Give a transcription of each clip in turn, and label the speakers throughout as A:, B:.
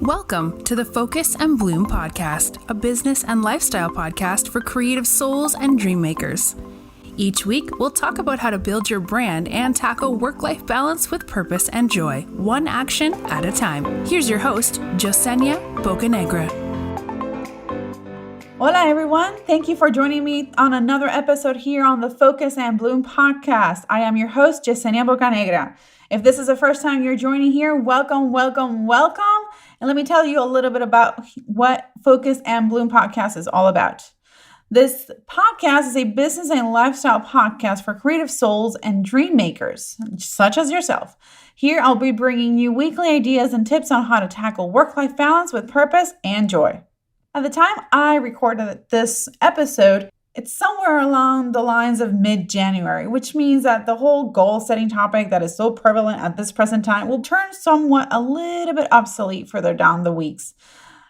A: Welcome to the Focus and Bloom podcast, a business and lifestyle podcast for creative souls and dream makers. Each week, we'll talk about how to build your brand and tackle work-life balance with purpose and joy, one action at a time. Here's your host, Yesenia Bocanegra.
B: Hola, everyone. Thank you for joining me on another episode here on the Focus and Bloom podcast. I am your host, Yesenia Bocanegra. If this is the first time you're joining here, welcome. And let me tell you a little bit about what Focus and Bloom podcast is all about. This podcast is a business and lifestyle podcast for creative souls and dream makers, such as yourself. Here, I'll be bringing you weekly ideas and tips on how to tackle work-life balance with purpose and joy. At the time I recorded this episode, it's somewhere along the lines of mid-January, which means that the whole goal-setting topic that is so prevalent at this present time will turn somewhat a little bit obsolete further down the weeks.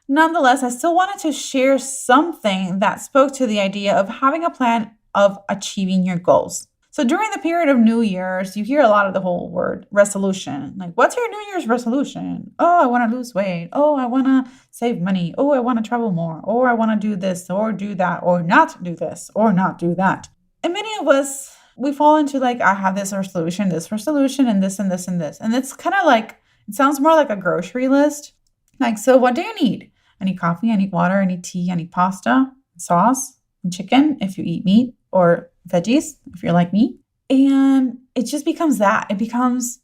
B: Nonetheless, I still wanted to share something that spoke to the idea of having a plan of achieving your goals. So during the period of New Year's, you hear a lot of the whole word resolution. Like, what's your New Year's resolution? Oh, I want to lose weight. Oh, I want to save money. Oh, I want to travel more. Or I want to do this or do that or not do this or not do that. And many of us, we fall into like, I have this resolution, and this, and this, and this, and this. And it's kind of like, it sounds more like a grocery list. Like, so what do you need? I need coffee, I need water, I need tea, I need pasta, sauce, and chicken if you eat meat, or veggies if you're like me. And it just becomes that. It becomes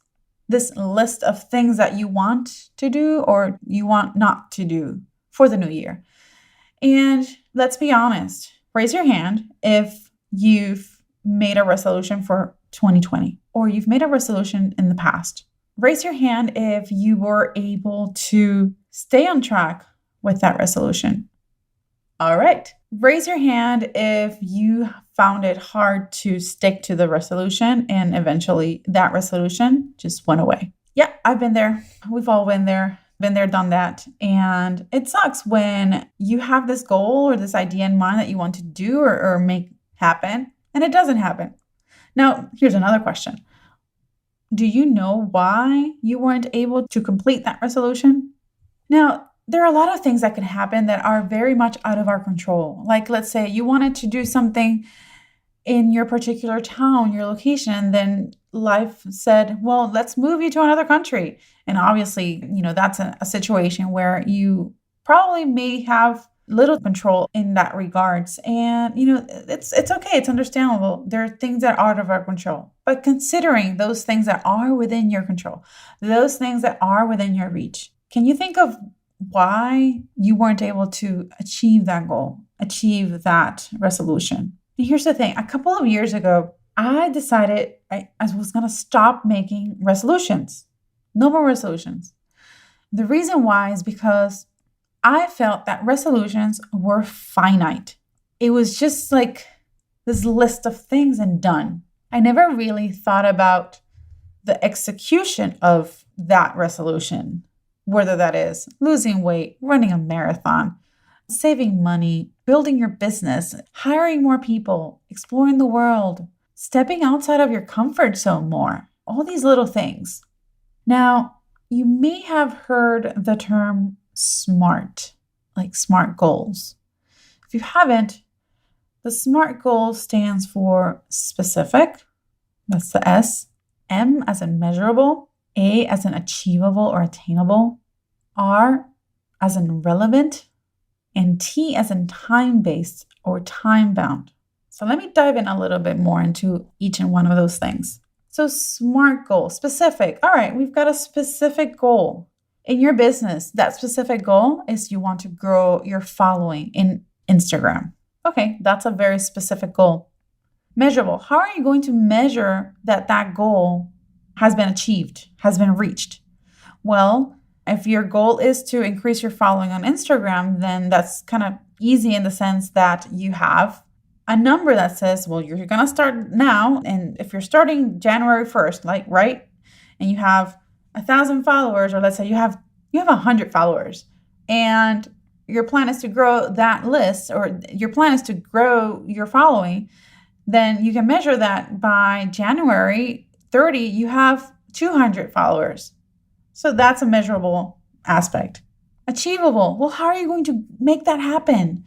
B: this list of things that you want to do or you want not to do for the new year. And let's be honest, raise your hand if you've made a resolution for 2020 or you've made a resolution in the past. Raise your hand if you were able to stay on track with that resolution. All right. Raise your hand if you found it hard to stick to the resolution and eventually that resolution just went away. Yeah, I've been there. We've all been there, done that. And it sucks when you have this goal or this idea in mind that you want to do or make happen and it doesn't happen. Now, here's another question. Do you know why you weren't able to complete that resolution? Now, there are a lot of things that can happen that are very much out of our control. Like, let's say you wanted to do something in your particular town, your location, then life said, well, let's move you to another country. And obviously, that's a situation where you probably may have little control in that regards. And, it's okay. It's understandable. There are things that are out of our control. But considering those things that are within your control, those things that are within your reach, can you think of why you weren't able to achieve that goal, achieve that resolution? And here's the thing. A couple of years ago, I decided I was going to stop making resolutions. No more resolutions. The reason why is because I felt that resolutions were finite. It was just like this list of things and done. I never really thought about the execution of that resolution. Whether that is losing weight, running a marathon, saving money, building your business, hiring more people, exploring the world, stepping outside of your comfort zone more, all these little things. Now, you may have heard the term SMART, like SMART goals. If you haven't, the SMART goal stands for specific, that's the S, M as in measurable, A as in achievable or attainable, R as in relevant, and T as in time-based or time-bound. So let me dive in a little bit more into each and one of those things. So SMART goal, specific. All right, we've got a specific goal. In your business, that specific goal is you want to grow your following in Instagram. Okay, that's a very specific goal. Measurable. How are you going to measure that goal has been achieved, has been reached? Well, if your goal is to increase your following on Instagram, then that's kind of easy in the sense that you have a number that says, well, you're going to start now. And if you're starting January 1st, right? And you have 1,000 followers, or let's say you have 100 followers, and your plan is to grow that list, or your plan is to grow your following, then you can measure that by January 30, you have 200 followers. So that's a measurable aspect. Achievable. Well, how are you going to make that happen?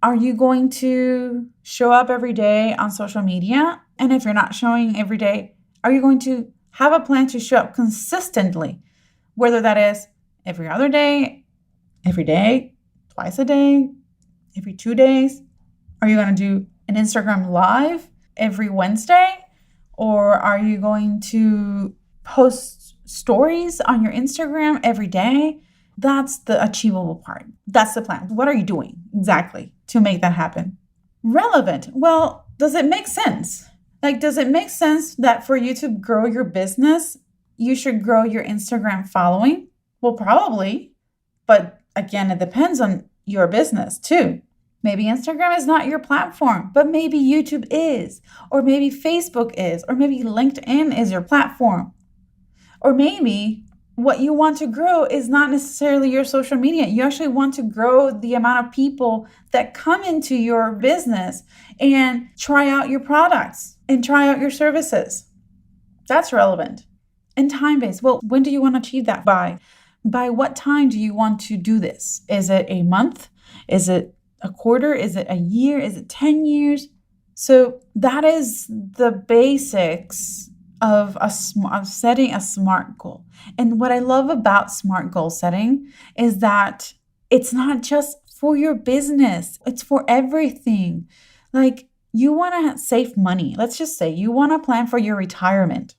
B: Are you going to show up every day on social media? And if you're not showing every day, are you going to have a plan to show up consistently? Whether that is every other day, twice a day, every 2 days? Are you going to do an Instagram live every Wednesday? Or are you going to post stories on your Instagram every day? That's the achievable part. That's the plan. What are you doing exactly to make that happen? Relevant. Well, does it make sense? Does it make sense that for you to grow your business, you should grow your Instagram following? Well, probably. But again, it depends on your business too. Maybe Instagram is not your platform, but maybe YouTube is, or maybe Facebook is, or maybe LinkedIn is your platform. Or maybe what you want to grow is not necessarily your social media. You actually want to grow the amount of people that come into your business and try out your products and try out your services. That's relevant. And time-based. Well, when do you want to achieve that by? By what time do you want to do this? Is it a month? Is it a quarter? Is it a year? Is it 10 years? So that is the basics of setting a SMART goal. And what I love about SMART goal setting is that it's not just for your business. It's for everything. You want to save money. Let's just say you want to plan for your retirement.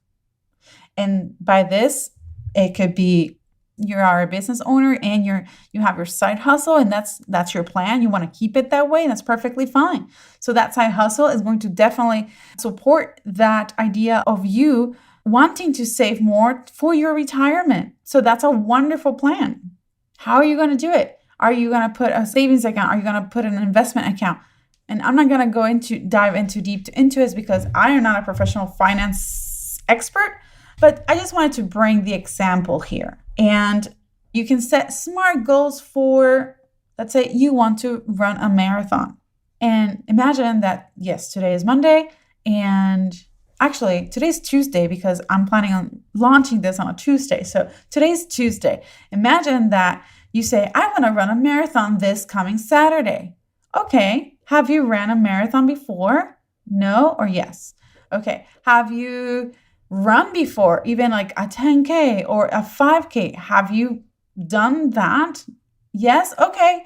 B: And by this, it could be you are a business owner and you have your side hustle, and that's your plan. You want to keep it that way, and that's perfectly fine. So that side hustle is going to definitely support that idea of you wanting to save more for your retirement. So that's a wonderful plan. How are you going to do it? Are you going to put a savings account? Are you going to put an investment account? And I'm not going to dive deep into this because I am not a professional finance expert, but I just wanted to bring the example here. And you can set SMART goals for, let's say you want to run a marathon. And imagine that, yes, today is Monday. And actually, today's Tuesday because I'm planning on launching this on a Tuesday. So today's Tuesday. Imagine that you say, I want to run a marathon this coming Saturday. Okay. Have you ran a marathon before? No or yes? Okay. Have you run before, even like a 10K or a 5K? Have you done that? Yes? Okay.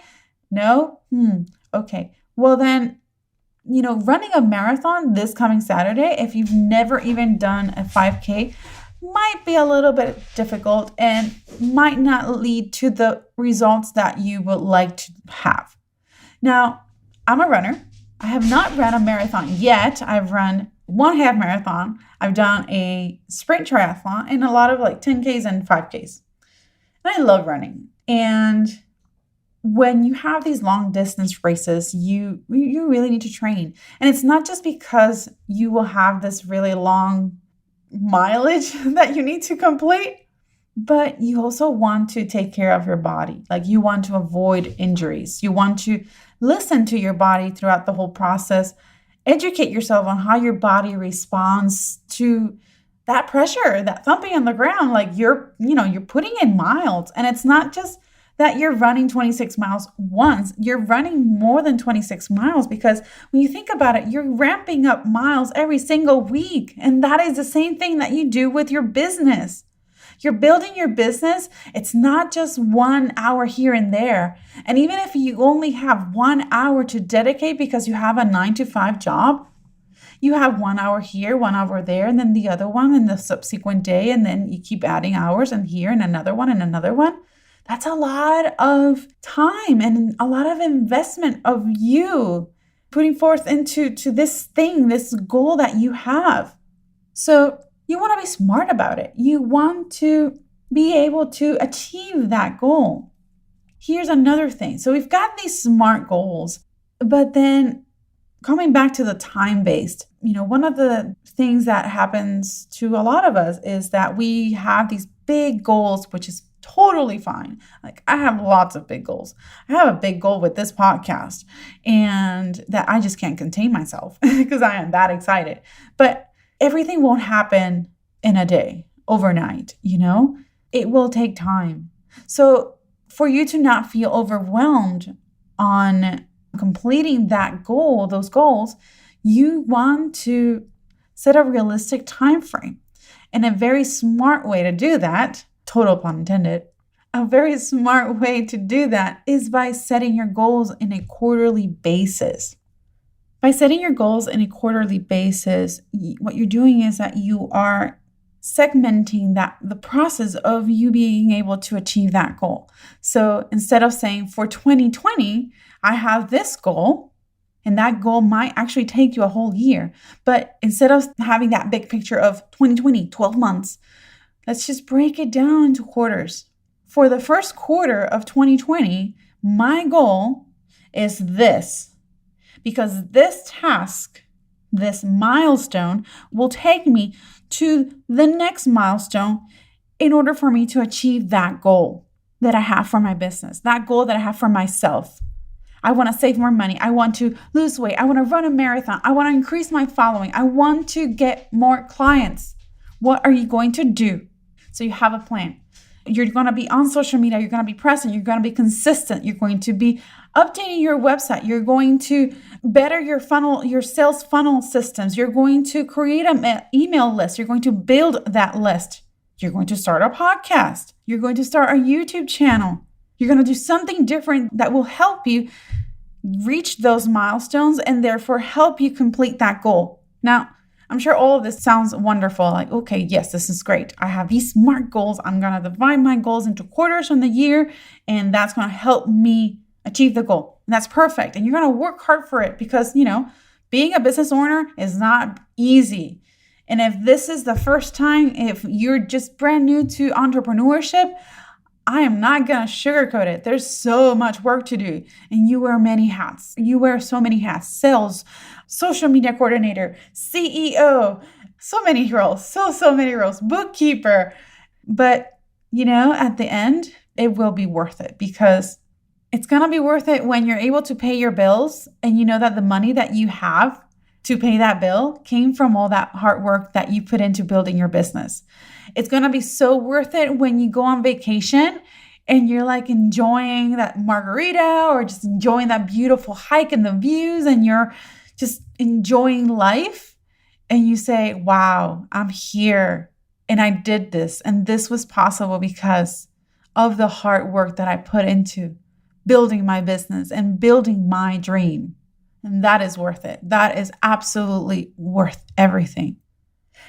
B: No? Okay. Well then, running a marathon this coming Saturday, if you've never even done a 5K, might be a little bit difficult and might not lead to the results that you would like to have. Now, I'm a runner. I have not run a marathon yet. I've run one half marathon. I've done a sprint triathlon and a lot of 10Ks and 5Ks. And I love running. And when you have these long distance races, you really need to train. And it's not just because you will have this really long mileage that you need to complete, but you also want to take care of your body. You want to avoid injuries. You want to listen to your body throughout the whole process. Educate yourself on how your body responds to that pressure, that thumping on the ground. You're putting in miles. And it's not just that you're running 26 miles once. You're running more than 26 miles because when you think about it, you're ramping up miles every single week. And that is the same thing that you do with your business. You're building your business. It's not just 1 hour here and there. And even if you only have 1 hour to dedicate because you have a 9-to-5 job, you have 1 hour here, 1 hour there, and then the other one in the subsequent day. And then you keep adding hours and here and another one and another one. That's a lot of time and a lot of investment of you putting forth into this thing, this goal that you have. So you want to be smart about it. You want to be able to achieve that goal. Here's another thing. So we've got these SMART goals, but then coming back to the time-based, one of the things that happens to a lot of us is that we have these big goals, which is totally fine. I have lots of big goals. I have a big goal with this podcast and that I just can't contain myself because I am that excited. But everything won't happen in a day, overnight, It will take time. So for you to not feel overwhelmed on completing that goal, those goals, you want to set a realistic time frame. And a very smart way to do that, total pun intended, a very smart way to do that is by setting your goals in a quarterly basis. By setting your goals in a quarterly basis, what you're doing is that you are segmenting the process of you being able to achieve that goal. So instead of saying for 2020, I have this goal, and that goal might actually take you a whole year. But instead of having that big picture of 2020, 12 months, let's just break it down into quarters. For the first quarter of 2020, my goal is this. Because this task, this milestone, will take me to the next milestone in order for me to achieve that goal that I have for my business, that goal that I have for myself. I want to save more money. I want to lose weight. I want to run a marathon. I want to increase my following. I want to get more clients. What are you going to do? So you have a plan. You're going to be on social media. You're going to be present. You're going to be consistent. You're going to be updating your website. You're going to better your funnel, your sales funnel systems. You're going to create an email list. You're going to build that list. You're going to start a podcast. You're going to start a YouTube channel. You're going to do something different that will help you reach those milestones and therefore help you complete that goal. Now, I'm sure all of this sounds wonderful. Like, okay, yes, this is great. I have these SMART goals. I'm going to divide my goals into quarters from the year, and that's going to help me achieve the goal. And that's perfect. And you're going to work hard for it because, being a business owner is not easy. And if this is the first time, if you're just brand new to entrepreneurship, I am not going to sugarcoat it. There's so much work to do. And you wear many hats. You wear so many hats. Sales, social media coordinator, CEO, so many roles, so many roles, bookkeeper. But, at the end, it will be worth it because it's going to be worth it when you're able to pay your bills and you know that the money that you have to pay that bill came from all that hard work that you put into building your business. It's going to be so worth it when you go on vacation and you're like enjoying that margarita or just enjoying that beautiful hike and the views and you're just enjoying life and you say, wow, I'm here and I did this. And this was possible because of the hard work that I put into building my business and building my dream. And that is worth it. That is absolutely worth everything.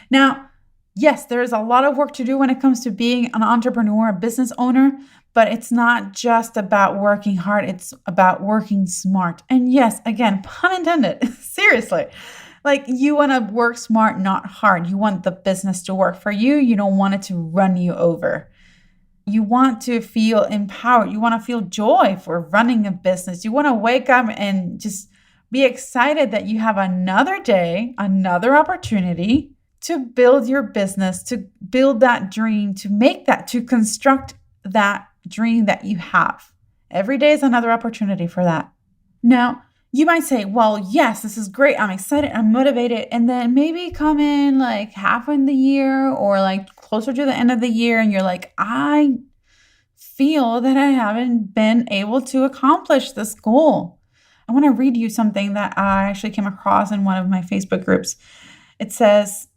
B: Now, yes, there is a lot of work to do when it comes to being an entrepreneur, a business owner, but it's not just about working hard. It's about working smart. And yes, again, pun intended, seriously, like you want to work smart, not hard. You want the business to work for you. You don't want it to run you over. You want to feel empowered. You want to feel joy for running a business. You want to wake up and just be excited that you have another day, another opportunity to build your business, to build that dream, to construct that dream that you have. Every day is another opportunity for that. Now, you might say, well, yes, this is great. I'm excited. I'm motivated. And then maybe come in like half in the year or like closer to the end of the year. And you're like, I feel that I haven't been able to accomplish this goal. I want to read you something that I actually came across in one of my Facebook groups. It says,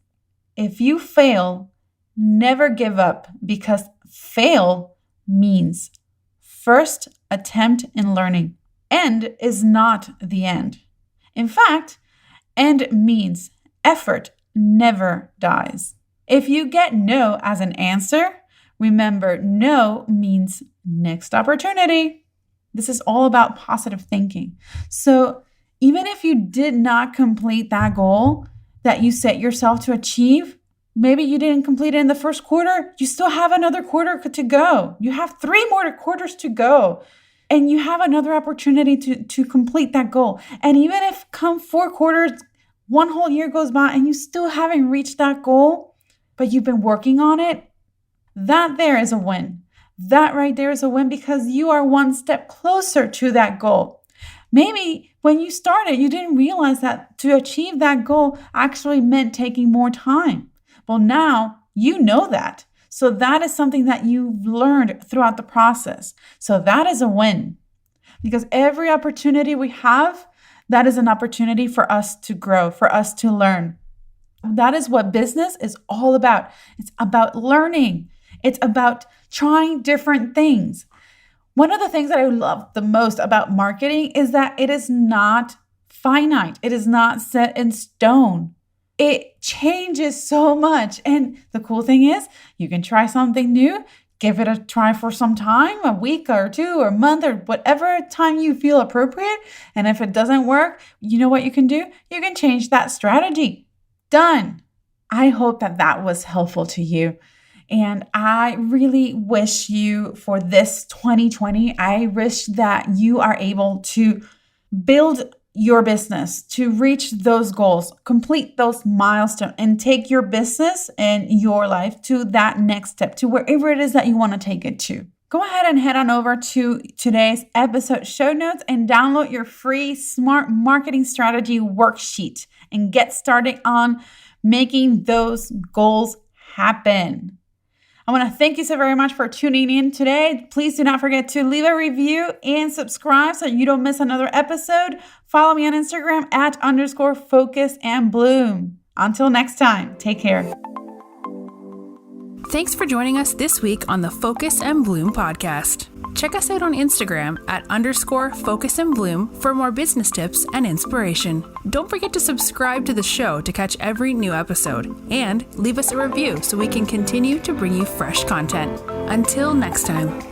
B: if you fail, never give up because fail means first attempt in learning. End is not the end. In fact, end means effort never dies. If you get no as an answer, remember no means next opportunity. This is all about positive thinking. So even if you did not complete that goal that you set yourself to achieve, maybe you didn't complete it in the first quarter, you still have another quarter to go. You have 3 more quarters to go. And you have another opportunity to complete that goal. And even if come 4 quarters, 1 whole year goes by and you still haven't reached that goal, but you've been working on it, that there is a win. That right there is a win because you are 1 step closer to that goal. Maybe when you started, you didn't realize that to achieve that goal actually meant taking more time. Well, now you know that. So that is something that you've learned throughout the process. So that is a win, because every opportunity we have, that is an opportunity for us to grow, for us to learn. That is what business is all about. It's about learning. It's about trying different things. One of the things that I love the most about marketing is that it is not finite. It is not set in stone. It changes so much. And the cool thing is you can try something new, give it a try for some time, a week or two or a month or whatever time you feel appropriate. And if it doesn't work, you know what you can do? You can change that strategy. Done. I hope that that was helpful to you. And I really wish you for this 2020, I wish that you are able to build your business, to reach those goals, complete those milestones, and take your business and your life to that next step, to wherever it is that you want to take it to. Go ahead and head on over to today's episode show notes and download your free SMART marketing strategy worksheet and get started on making those goals happen. I want to thank you so very much for tuning in today. Please do not forget to leave a review and subscribe so you don't miss another episode. Follow me on Instagram @_focus and bloom. Until next time, take care.
A: Thanks for joining us this week on the Focus and Bloom podcast. Check us out on Instagram @_focus and bloom for more business tips and inspiration. Don't forget to subscribe to the show to catch every new episode and leave us a review so we can continue to bring you fresh content. Until next time.